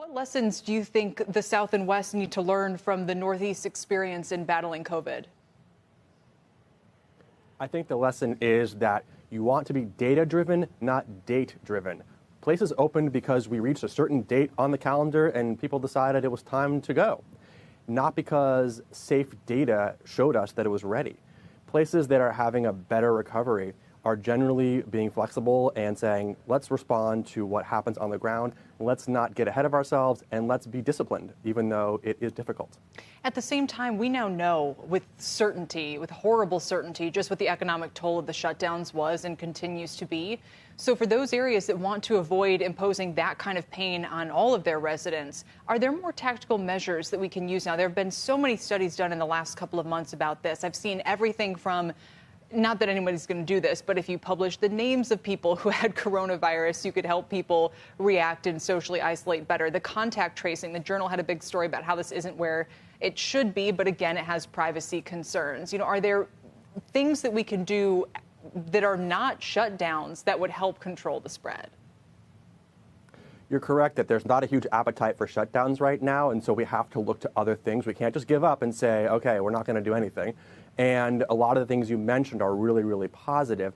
What lessons do you think the South and West need to learn from the Northeast experience in battling COVID? I think the lesson is that you want to be data-driven, not date-driven. Places opened because we reached a certain date on the calendar and people decided it was time to go, not because safe data showed us that it was ready. Places that are having a better recovery are generally being flexible and saying, let's respond to what happens on the ground, let's not get ahead of ourselves, and let's be disciplined, even though it is difficult. At the same time, we now know with certainty, with horrible certainty, just what the economic toll of the shutdowns was and continues to be. So for those areas that want to avoid imposing that kind of pain on all of their residents, are there more tactical measures that we can use now? There have been so many studies done in the last couple of months about this. I've seen everything from, not that anybody's going to do this, but if you publish the names of people who had coronavirus, you could help people react and socially isolate better. The contact tracing, the Journal had a big story about how this isn't where it should be, but again, it has privacy concerns. Are there things that we can do that are not shutdowns that would help control the spread? You're correct that there's not a huge appetite for shutdowns right now, and so we have to look to other things. We can't just give up and say, okay, we're not going to do anything. And a lot of the things you mentioned are really, really positive.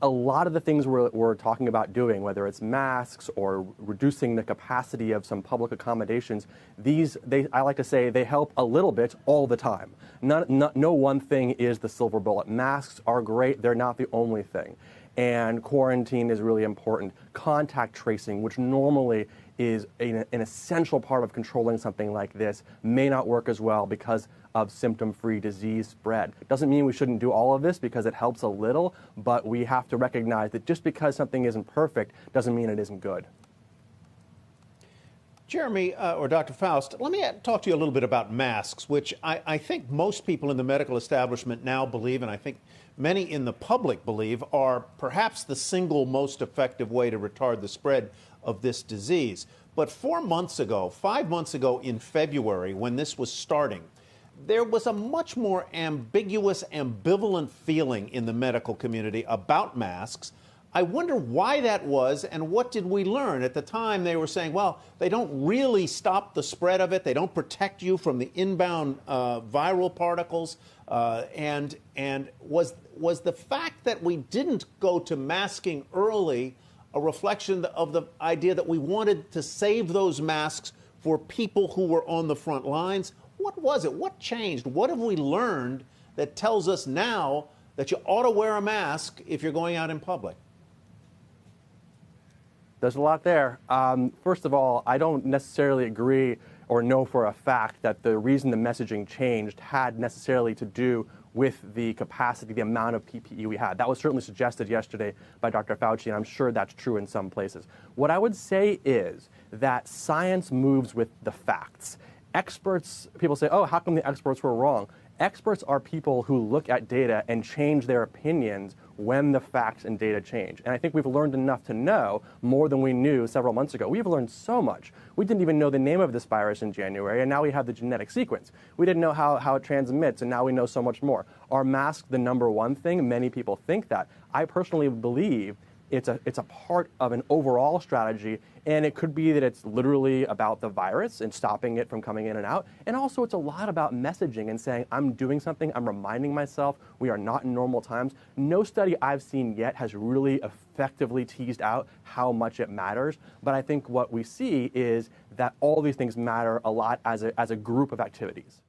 A lot of the things we're talking about doing, whether it's masks or reducing the capacity of some public accommodations, I like to say they help a little bit all the time. No one thing is the silver bullet. Masks are great. They're not the only thing. And quarantine is really important. Contact tracing, which normally is an essential part of controlling something like this, may not work as well because of symptom-free disease spread. Doesn't mean we shouldn't do all of this because it helps a little, but we have to recognize that just because something isn't perfect doesn't mean it isn't good. Jeremy, or Dr. Faust, let me talk to you a little bit about masks, which I think most people in the medical establishment now believe, and I think many in the public believe, are perhaps the single most effective way to retard the spread of this disease. But 4 months ago, 5 months ago in February, when this was starting, there was a much more ambiguous, ambivalent feeling in the medical community about masks. I wonder why that was, and what did we learn? At the time, they were saying, well, they don't really stop the spread of it. They don't protect you from the inbound viral particles. And was the fact that we didn't go to masking early a reflection of the idea that we wanted to save those masks for people who were on the front lines? What was it? What changed? What have we learned that tells us now that you ought to wear a mask if you're going out in public? There's a lot there. First of all, I don't necessarily agree or know for a fact that the reason the messaging changed had necessarily to do with the capacity, the amount of PPE we had. That was certainly suggested yesterday by Dr. Fauci, and I'm sure that's true in some places. What I would say is that science moves with the facts. Experts, people say, oh, how come the experts were wrong? Experts are people who look at data and change their opinions when the facts and data change. And I think we've learned enough to know more than we knew several months ago. We've learned so much. We didn't even know the name of this virus in January, and now we have the genetic sequence. We didn't know how it transmits, and now we know so much more. Are masks the number one thing? Many people think that. I personally believe it's a part of an overall strategy, and it could be that it's literally about the virus and stopping it from coming in and out. And also it's a lot about messaging and saying, I'm doing something, I'm reminding myself we are not in normal times. No study I've seen yet has really effectively teased out how much it matters. But I think what we see is that all these things matter a lot as a group of activities.